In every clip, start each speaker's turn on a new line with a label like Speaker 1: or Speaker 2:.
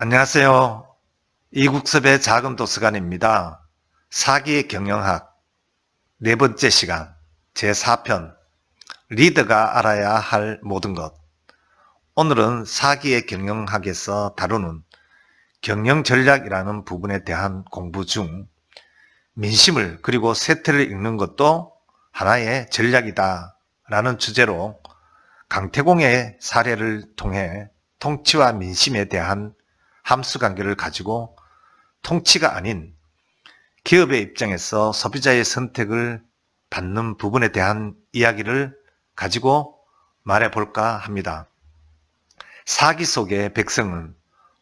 Speaker 1: 안녕하세요. 이국섭의 작은 도서관입니다. 사기의 경영학 네 번째 시간 제4편 리더가 알아야 할 모든 것. 오늘은 사기의 경영학에서 다루는 경영 전략이라는 부분에 대한 공부 중 민심을 그리고 세태를 읽는 것도 하나의 전략이다 라는 주제로 강태공의 사례를 통해 통치와 민심에 대한 함수관계를 가지고 통치가 아닌 기업의 입장에서 소비자의 선택을 받는 부분에 대한 이야기를 가지고 말해볼까 합니다. 사기 속의 백성은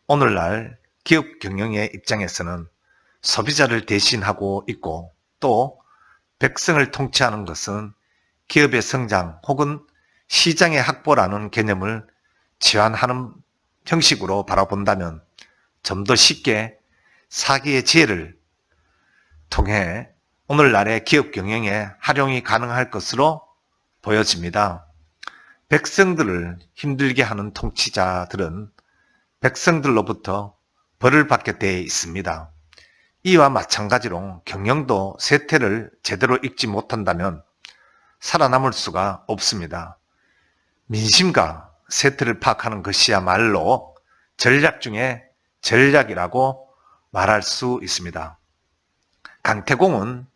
Speaker 1: 오늘날 기업 경영의 입장에서는 소비자를 대신하고 있고, 또 백성을 통치하는 것은 기업의 성장 혹은 시장의 확보라는 개념을 치환하는 형식으로 바라본다면 좀 더 쉽게 사기의 지혜를 통해 오늘날의 기업 경영에 활용이 가능할 것으로 보여집니다. 백성들을 힘들게 하는 통치자들은 백성들로부터 벌을 받게 되어 있습니다. 이와 마찬가지로 경영도 세태를 제대로 읽지 못한다면 살아남을 수가 없습니다. 민심과 세태를 파악하는 것이야말로 전략 중에 전략이라고 말할 수 있습니다. 강태공은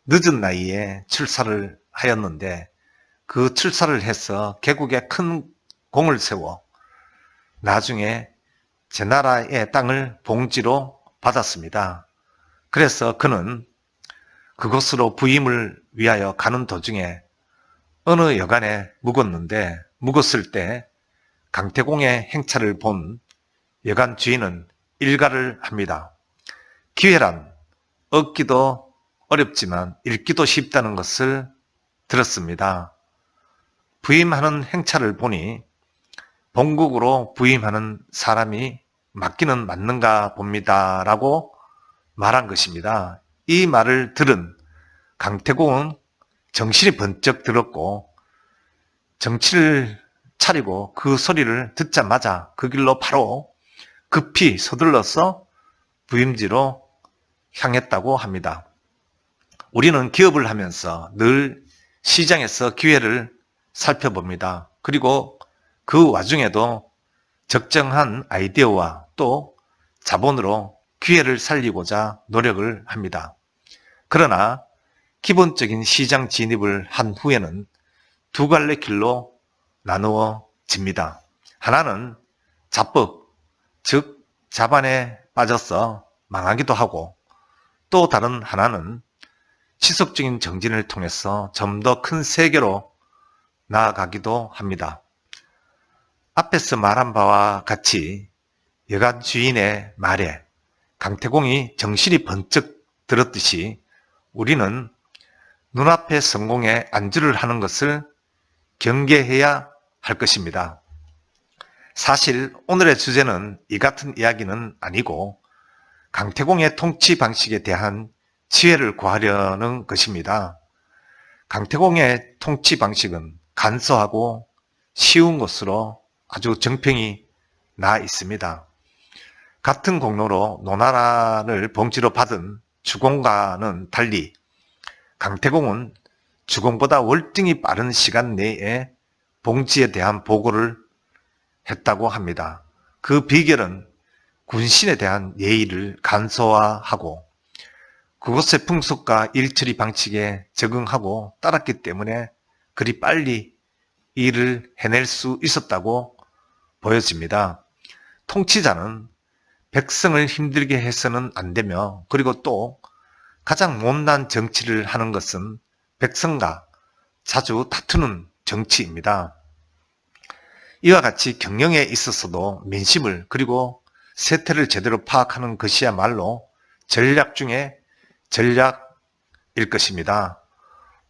Speaker 1: 늦은 나이에 출사를 하였는데 그 출사를 해서 개국에 큰 공을 세워 나중에 제 나라의 땅을 봉지로 받았습니다. 그래서 그는 그곳으로 부임을 위하여 가는 도중에 어느 여간에 묵었을 때 강태공의 행차를 본 여간 주인은 일가를 합니다. 기회란 얻기도 어렵지만 잃기도 쉽다는 것을 들었습니다. 부임하는 행차를 보니 본국으로 부임하는 사람이 맞기는 맞는가 봅니다 라고 말한 것입니다. 이 말을 들은 강태공은 정신이 번쩍 들었고 정치를 차리고 그 소리를 듣자마자 그 길로 바로 급히 서둘러서 부임지로 향했다고 합니다. 우리는 기업을 하면서 늘 시장에서 기회를 살펴봅니다. 그리고 그 와중에도 적정한 아이디어와 또 자본으로 기회를 살리고자 노력을 합니다. 그러나 기본적인 시장 진입을 한 후에는 두 갈래 길로 나누어집니다. 하나는 자법, 즉 자반에 빠져서 망하기도 하고, 또 다른 하나는 지속적인 정진을 통해서 좀 더 큰 세계로 나아가기도 합니다. 앞에서 말한 바와 같이 여간 주인의 말에 강태공이 정신이 번쩍 들었듯이 우리는 눈앞의 성공에 안주를 하는 것을 경계해야 할 것입니다. 사실 오늘의 주제는 이 같은 이야기는 아니고 강태공의 통치 방식에 대한 지혜를 구하려는 것입니다. 강태공의 통치 방식은 간소하고 쉬운 것으로 아주 정평이 나 있습니다. 같은 공로로 노나라를 봉지로 받은 주공과는 달리 강태공은 주공보다 월등히 빠른 시간 내에 봉지에 대한 보고를 했다고 합니다. 그 비결은 군신에 대한 예의를 간소화하고 그곳의 풍속과 일처리 방식에 적응하고 따랐기 때문에 그리 빨리 일을 해낼 수 있었다고 보여집니다. 통치자는 백성을 힘들게 해서는 안 되며, 그리고 또 가장 못난 정치를 하는 것은 백성과 자주 다투는 정치입니다. 이와 같이 경영에 있어서도 민심을 그리고 세태를 제대로 파악하는 것이야말로 전략 중에 전략일 것입니다.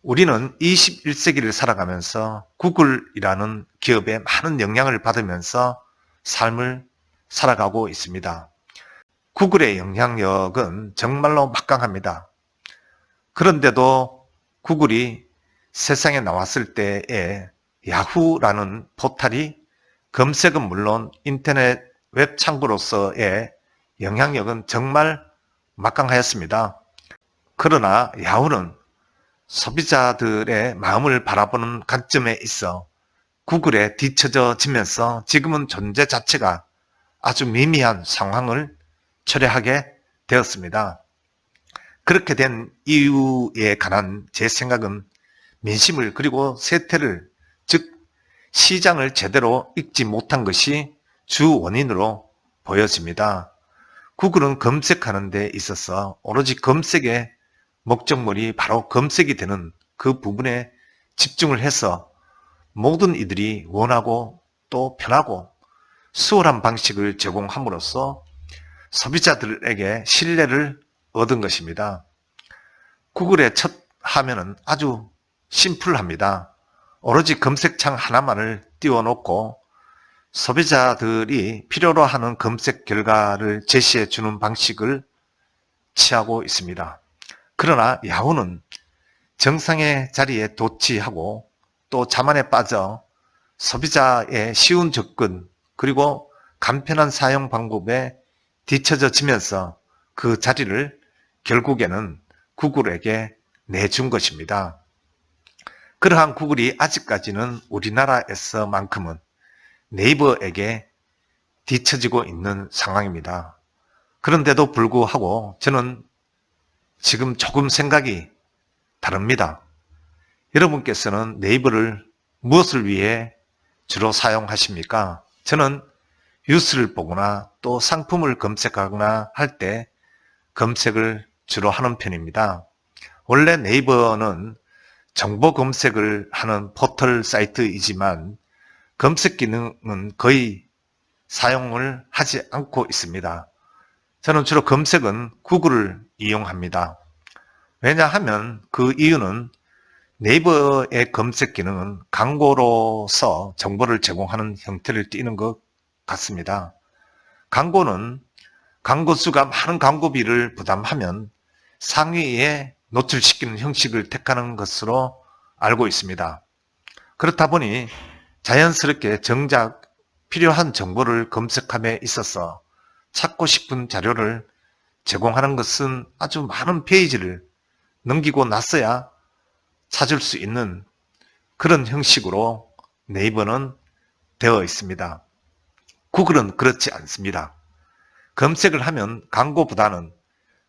Speaker 1: 우리는 21세기를 살아가면서 구글이라는 기업에 많은 영향을 받으면서 삶을 살아가고 있습니다. 구글의 영향력은 정말로 막강합니다. 그런데도 구글이 세상에 나왔을 때에 야후라는 포탈이 검색은 물론 인터넷 웹 창구로서의 영향력은 정말 막강하였습니다. 그러나 야후는 소비자들의 마음을 바라보는 관점에 있어 구글에 뒤처져지면서 지금은 존재 자체가 아주 미미한 상황을 초래하게 되었습니다. 그렇게 된 이유에 관한 제 생각은 민심을 그리고 세태를, 즉 시장을 제대로 읽지 못한 것이 주 원인으로 보여집니다. 구글은 검색하는 데 있어서 오로지 검색의 목적물이 바로 검색이 되는 그 부분에 집중을 해서 모든 이들이 원하고 또 편하고 수월한 방식을 제공함으로써 소비자들에게 신뢰를 얻은 것입니다. 구글의 첫 화면은 아주 심플합니다. 오로지 검색창 하나만을 띄워놓고 소비자들이 필요로 하는 검색 결과를 제시해 주는 방식을 취하고 있습니다. 그러나 야후는 정상의 자리에 도취하고 또 자만에 빠져 소비자의 쉬운 접근 그리고 간편한 사용 방법에 뒤처져지면서 그 자리를 결국에는 구글에게 내준 것입니다. 그러한 구글이 아직까지는 우리나라에서만큼은 네이버에게 뒤처지고 있는 상황입니다. 그런데도 불구하고 저는 지금 조금 생각이 다릅니다. 여러분께서는 네이버를 무엇을 위해 주로 사용하십니까? 저는 뉴스를 보거나 또 상품을 검색하거나 할 때 검색을 주로 하는 편입니다. 원래 네이버는 정보 검색을 하는 포털 사이트이지만 검색 기능은 거의 사용을 하지 않고 있습니다. 저는 주로 검색은 구글을 이용합니다. 왜냐하면 그 이유는 네이버의 검색 기능은 광고로서 정보를 제공하는 형태를 띠는 것 같습니다. 광고는 광고 수가 많은 광고비를 부담하면 상위에 노출시키는 형식을 택하는 것으로 알고 있습니다. 그렇다 보니 자연스럽게 정작 필요한 정보를 검색함에 있어서 찾고 싶은 자료를 제공하는 것은 아주 많은 페이지를 넘기고 나서야 찾을 수 있는 그런 형식으로 네이버는 되어 있습니다. 구글은 그렇지 않습니다. 검색을 하면 광고보다는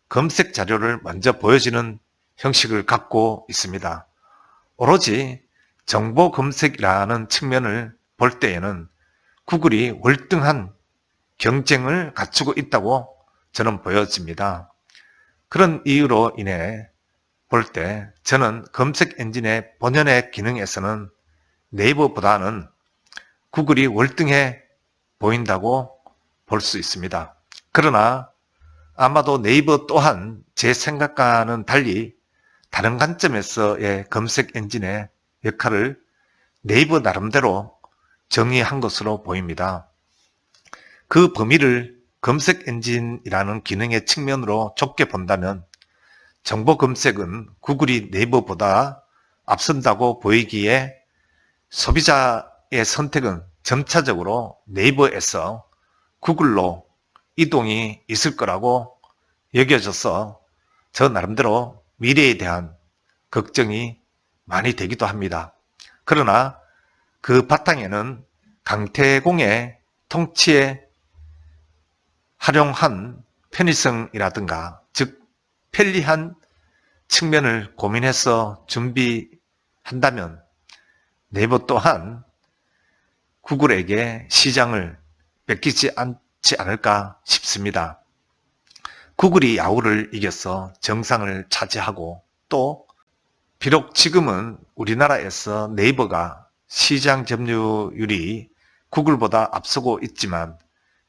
Speaker 1: 검색 자료를 먼저 보여주는 형식을 갖고 있습니다. 오로지 정보 검색이라는 측면을 볼 때에는 구글이 월등한 경쟁을 갖추고 있다고 저는 보여집니다. 그런 이유로 인해 볼 때 저는 검색 엔진의 본연의 기능에서는 네이버보다는 구글이 월등해 보인다고 볼 수 있습니다. 그러나 아마도 네이버 또한 제 생각과는 달리 다른 관점에서의 검색 엔진의 역할을 네이버 나름대로 정의한 것으로 보입니다. 그 범위를 검색 엔진이라는 기능의 측면으로 좁게 본다면 정보 검색은 구글이 네이버보다 앞선다고 보이기에 소비자의 선택은 점차적으로 네이버에서 구글로 이동이 있을 거라고 여겨져서 저 나름대로 미래에 대한 걱정이 많이 되기도 합니다. 그러나 그 바탕에는 강태공의 통치에 활용한 편의성이라든가 즉 편리한 측면을 고민해서 준비한다면 네이버 또한 구글에게 시장을 뺏기지 않지 않을까 싶습니다. 구글이 야후를 이겨서 정상을 차지하고 또 비록 지금은 우리나라에서 네이버가 시장 점유율이 구글보다 앞서고 있지만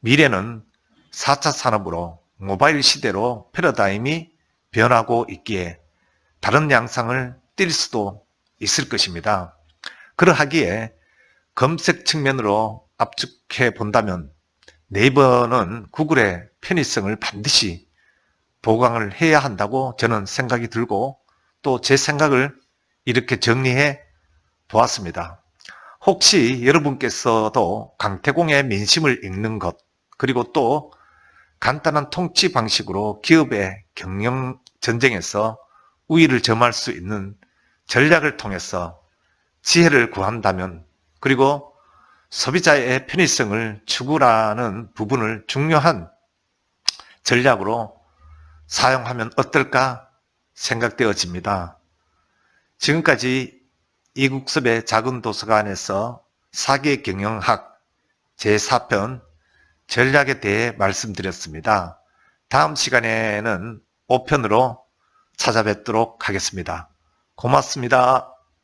Speaker 1: 미래는 4차 산업으로 모바일 시대로 패러다임이 변하고 있기에 다른 양상을 띌 수도 있을 것입니다. 그러하기에 검색 측면으로 압축해 본다면 네이버는 구글의 편의성을 반드시 보강을 해야 한다고 저는 생각이 들고 또 제 생각을 이렇게 정리해 보았습니다. 혹시 여러분께서도 강태공의 민심을 읽는 것 그리고 또 간단한 통치 방식으로 기업의 경영 전쟁에서 우위를 점할 수 있는 전략을 통해서 지혜를 구한다면, 그리고 소비자의 편의성을 추구하는 부분을 중요한 전략으로 사용하면 어떨까 생각되어집니다. 지금까지 이국섭의 작은 도서관에서 사기경영학 제4편 전략에 대해 말씀드렸습니다. 다음 시간에는 5편으로 찾아뵙도록 하겠습니다. 고맙습니다.